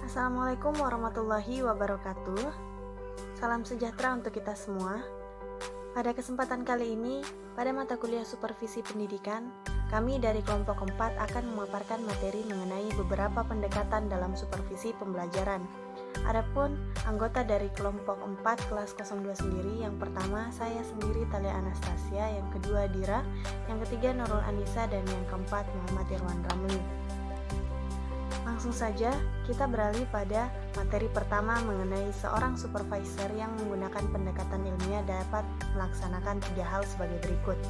Assalamualaikum warahmatullahi wabarakatuh. Salam sejahtera untuk kita semua. Pada kesempatan kali ini, pada mata kuliah Supervisi Pendidikan, kami dari kelompok 4 akan memaparkan materi mengenai beberapa pendekatan dalam supervisi pembelajaran. Adapun anggota dari kelompok 4 kelas 02 sendiri, yang pertama saya sendiri Talia Anastasia, yang kedua Dira, yang ketiga Nurul Anissa, dan yang keempat Muhammad Irwan Ramli. Langsung saja kita beralih pada materi pertama mengenai seorang supervisor yang menggunakan pendekatan ilmiah dapat melaksanakan 3 hal sebagai berikut.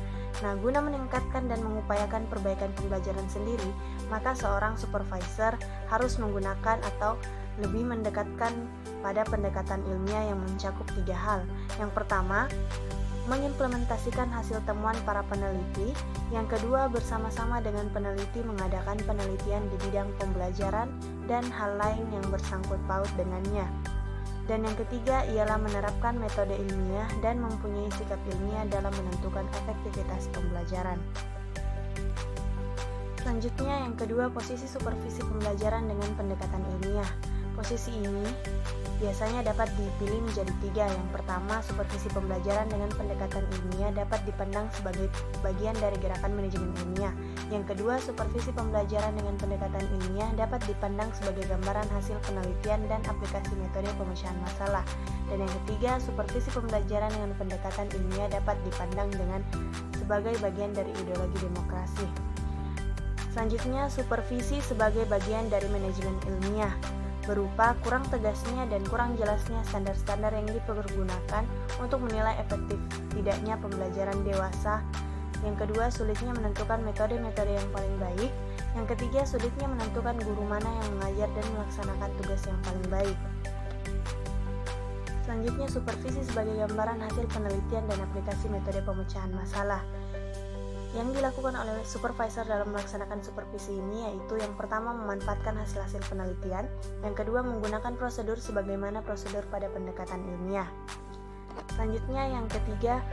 Nah, guna meningkatkan dan mengupayakan perbaikan pembelajaran sendiri, maka seorang supervisor harus menggunakan atau lebih mendekatkan pada pendekatan ilmiah yang mencakup 3 hal. Yang pertama, mengimplementasikan hasil temuan para peneliti. Yang kedua, bersama-sama dengan peneliti mengadakan penelitian di bidang pembelajaran dan hal lain yang bersangkut paut dengannya. Dan yang ketiga ialah menerapkan metode ilmiah dan mempunyai sikap ilmiah dalam menentukan efektivitas pembelajaran. Selanjutnya, yang kedua, posisi supervisi pembelajaran dengan pendekatan ilmiah. Posisi ini biasanya dapat dipilih menjadi 3. Yang pertama, supervisi pembelajaran dengan pendekatan ilmiah dapat dipandang sebagai bagian dari gerakan manajemen ilmiah. Yang kedua, supervisi pembelajaran dengan pendekatan ilmiah dapat dipandang sebagai gambaran hasil penelitian dan aplikasi metode pemecahan masalah. Dan yang ketiga, supervisi pembelajaran dengan pendekatan ilmiah dapat dipandang sebagai bagian dari ideologi demokrasi. Selanjutnya, supervisi sebagai bagian dari manajemen ilmiah berupa kurang tegasnya dan kurang jelasnya standar-standar yang dipergunakan untuk menilai efektif tidaknya pembelajaran dewasa. Yang kedua, sulitnya menentukan metode-metode yang paling baik. Yang ketiga, sulitnya menentukan guru mana yang mengajar dan melaksanakan tugas yang paling baik. Selanjutnya, supervisi sebagai gambaran hasil penelitian dan aplikasi metode pemecahan masalah. Yang dilakukan oleh supervisor dalam melaksanakan supervisi ini yaitu yang pertama, memanfaatkan hasil-hasil penelitian. Yang kedua, menggunakan prosedur sebagaimana prosedur pada pendekatan ilmiah. Selanjutnya, yang ketiga,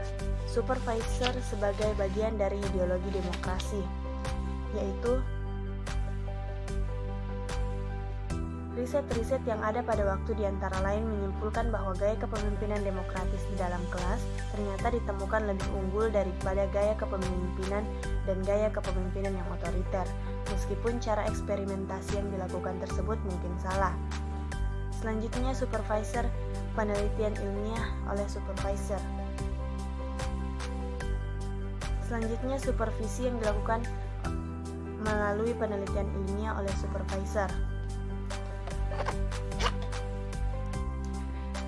supervisor sebagai bagian dari ideologi demokrasi, yaitu riset-riset yang ada pada waktu diantara lain menyimpulkan bahwa gaya kepemimpinan demokratis di dalam kelas ternyata ditemukan lebih unggul daripada gaya kepemimpinan dan gaya kepemimpinan yang otoriter, meskipun cara eksperimentasi yang dilakukan tersebut mungkin salah. Selanjutnya, supervisor penelitian ilmiah oleh supervisor. Selanjutnya, supervisi yang dilakukan melalui penelitian ilmiah oleh supervisor.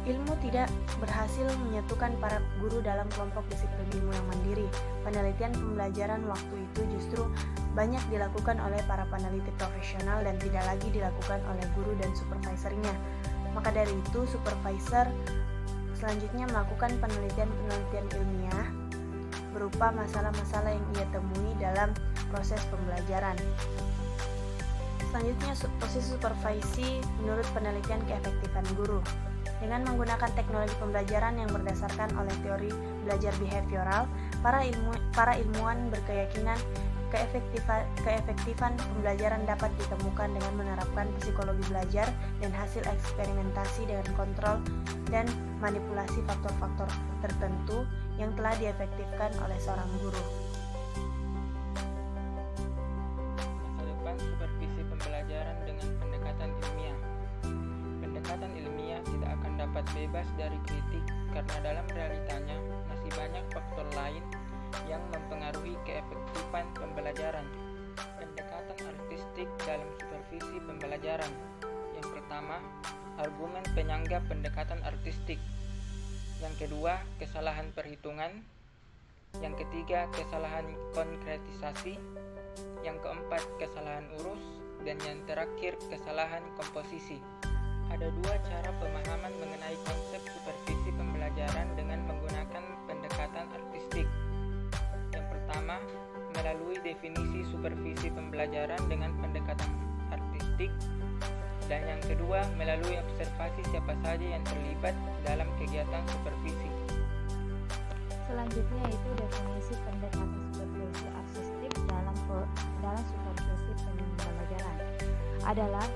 Ilmu tidak berhasil menyatukan para guru dalam kelompok disiplin ilmu yang mandiri. Penelitian pembelajaran waktu itu justru banyak dilakukan oleh para peneliti profesional dan tidak lagi dilakukan oleh guru dan supervisornya. Maka dari itu, supervisor selanjutnya melakukan penelitian-penelitian ilmiah berupa masalah-masalah yang ia temui dalam proses pembelajaran. Selanjutnya, posisi supervisi menurut penelitian keefektifan guru. Dengan menggunakan teknologi pembelajaran yang berdasarkan oleh teori belajar behavioral, para ilmuwan berkeyakinan keefektifan pembelajaran dapat ditemukan dengan menerapkan psikologi belajar dan hasil eksperimentasi dengan kontrol dan manipulasi faktor-faktor tertentu yang telah diefektifkan oleh seorang guru. Masa depan supervisi pembelajaran dengan pendekatan ilmiah. Pendekatan ilmiah tidak akan dapat bebas dari kritik karena dalam realitanya masih banyak faktor lain yang mempengaruhi keefektifan pembelajaran. Pendekatan artistik dalam supervisi pembelajaran. Yang pertama, argumen penyangga pendekatan artistik. Yang kedua, kesalahan perhitungan. Yang ketiga, kesalahan konkretisasi. Yang keempat, kesalahan urus. Dan yang terakhir, kesalahan komposisi. Ada 2 cara pemahaman mengenai konsep supervisi pembelajaran dengan menggunakan pendekatan artistik. Yang pertama, melalui definisi supervisi pembelajaran dengan pendekatan artistik. Dan yang kedua, melalui observasi siapa saja yang terlibat dalam kegiatan supervisi. Selanjutnya yaitu definisi pendekatan supervisi artistik dalam supervisi pembelajaran adalah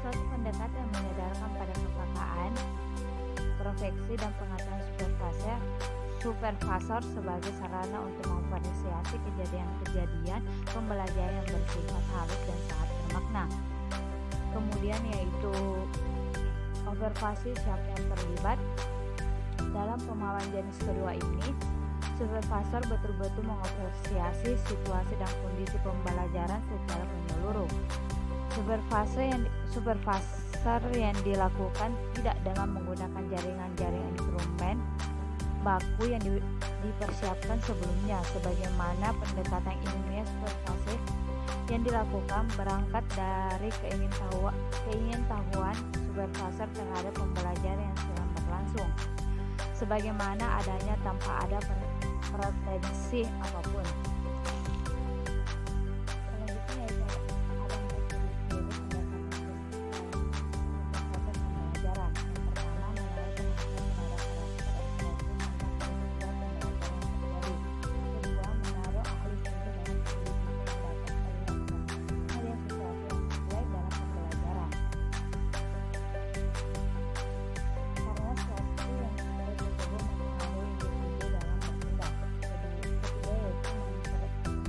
Suatu pendekatan yang menyadarkan pada kepekaan, profeksi, dan pengetahuan supervisor sebagai sarana untuk mengapresiasi kejadian-kejadian pembelajaran yang bersifat halus dan sangat bermakna. Kemudian yaitu observasi siapa yang terlibat. Dalam pemahaman jenis kedua ini, supervisor betul-betul mengapresiasi situasi dan kondisi pembelajaran secara menyeluruh. Supervisor yang dilakukan tidak dengan menggunakan jaringan-jaringan instrumen baku yang dipersiapkan sebelumnya, sebagaimana pendekatan ilmiah supervisi yang dilakukan berangkat dari keingintahuan supervisor terhadap pembelajaran yang sedang berlangsung, sebagaimana adanya tanpa ada pretensi apapun. Selanjutnya yaitu ada pembelajaran. Yang pertama menarik perhatian terhadap kedua menaruh ahli tentu dalam kondisi yang dapat melihat hal yang sesuatu yang sesuai dalam pembelajaran. Karena suatu yang sesuai tersebut mempengaruhi individu dalam bertindak. Ketiga yaitu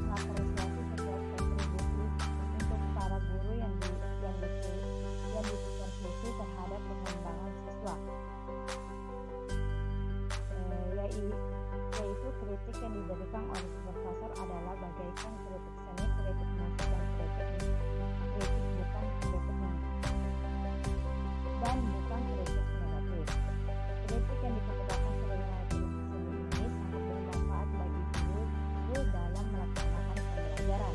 mengapresiasi setiap kontribusi untuk para guru yang disupervisi terhadap pengembangan siswa. Yaitu kritik yang diberikan oleh supervisor adalah bagaikan kritik seni, kritik musik, dan kritik bukan kritik dan bukan kritik negatif. Kritik yang dikemukakan sebagaimana kritik seni ini sangat bermanfaat bagi guru dalam melaksanakan pembelajaran.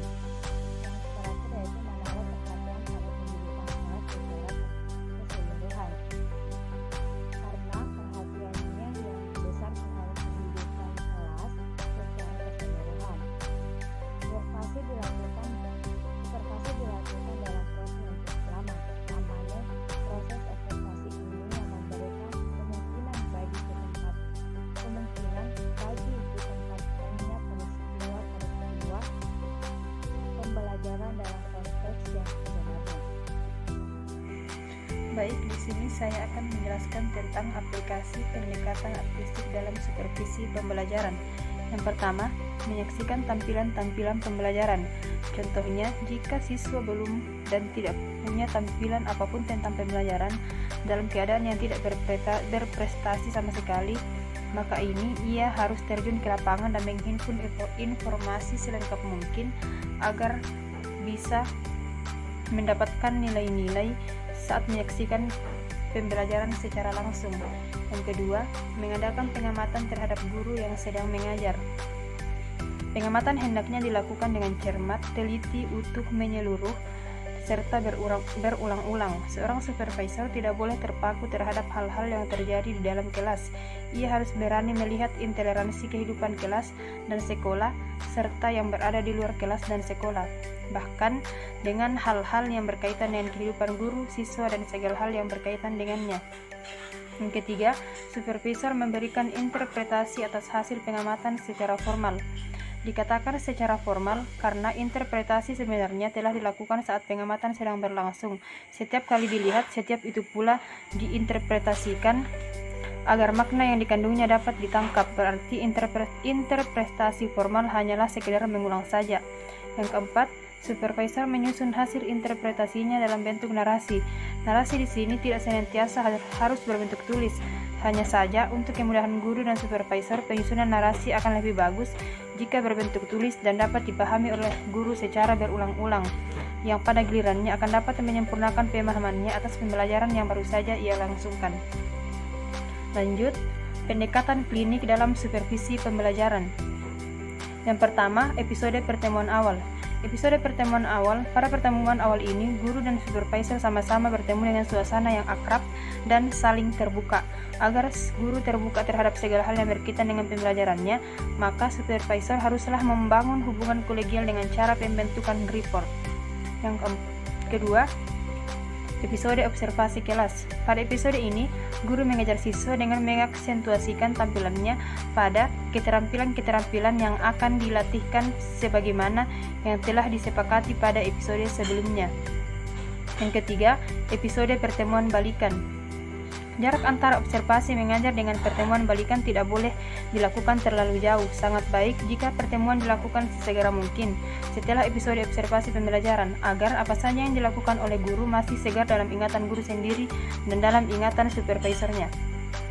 Yang terakhir yaitu menaruh perhatian pada pendidikan kelas secara keseluruhan. Karena perhatiannya yang besar terhadap pendidikan kelas secara keseluruhan. Supervisi dilakukan dalam proses yang cukup lama. Namanya proses observasi ini yang memberikan kemungkinan bagi ditempatkannya peristiwa pembelajaran dalam konteks yang sebenarnya. Baik, di sini saya akan menjelaskan tentang aplikasi pendekatan artistik dalam supervisi pembelajaran. Yang pertama, menyaksikan tampilan-tampilan pembelajaran. Contohnya, jika siswa belum dan tidak punya tampilan apapun tentang pembelajaran dalam keadaan yang tidak berprestasi sama sekali, maka ia harus terjun ke lapangan dan menghimpun informasi selengkap mungkin agar bisa mendapatkan nilai-nilai saat menyaksikan pembelajaran secara langsung. Yang kedua, mengadakan pengamatan terhadap guru yang sedang mengajar. Pengamatan hendaknya dilakukan dengan cermat, teliti, utuh, menyeluruh, serta berulang-ulang. Seorang supervisor tidak boleh terpaku terhadap hal-hal yang terjadi di dalam kelas. Ia harus berani melihat intoleransi kehidupan kelas dan sekolah, serta yang berada di luar kelas dan sekolah, bahkan dengan hal-hal yang berkaitan dengan kehidupan guru, siswa, dan segala hal yang berkaitan dengannya. Yang ketiga, supervisor memberikan interpretasi atas hasil pengamatan secara formal. Dikatakan secara formal karena interpretasi sebenarnya telah dilakukan saat pengamatan sedang berlangsung. Setiap kali dilihat, setiap itu pula diinterpretasikan agar makna yang dikandungnya dapat ditangkap. Berarti interpretasi formal hanyalah sekedar mengulang saja. Yang keempat, supervisor menyusun hasil interpretasinya dalam bentuk narasi. Narasi di sini tidak senantiasa harus berbentuk tulis. Hanya saja untuk kemudahan guru dan supervisor, penyusunan narasi akan lebih bagus jika berbentuk tulis dan dapat dipahami oleh guru secara berulang-ulang, yang pada gilirannya akan dapat menyempurnakan pemahamannya atas pembelajaran yang baru saja ia langsungkan. Lanjut, pendekatan klinik dalam supervisi pembelajaran. Yang pertama, episode pertemuan awal. Pada pertemuan awal ini, guru dan supervisor sama-sama bertemu dengan suasana yang akrab dan saling terbuka. Agar guru terbuka terhadap segala hal yang berkaitan dengan pembelajarannya, maka supervisor haruslah membangun hubungan kolegial dengan cara pembentukan report. Yang kedua, episode observasi kelas. Pada episode ini, guru mengajar siswa dengan mengaksentuasikan tampilannya pada keterampilan-keterampilan yang akan dilatihkan sebagaimana yang telah disepakati pada episode sebelumnya. Yang ketiga, episode pertemuan balikan. Jarak antara observasi mengajar dengan pertemuan balikan tidak boleh dilakukan terlalu jauh. Sangat baik jika pertemuan dilakukan sesegera mungkin setelah episode observasi pembelajaran, agar apa saja yang dilakukan oleh guru masih segar dalam ingatan guru sendiri dan dalam ingatan supervisornya.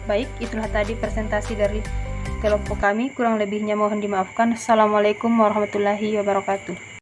Baik, itulah tadi presentasi dari kelompok kami. Kurang lebihnya mohon dimaafkan. Assalamualaikum warahmatullahi wabarakatuh.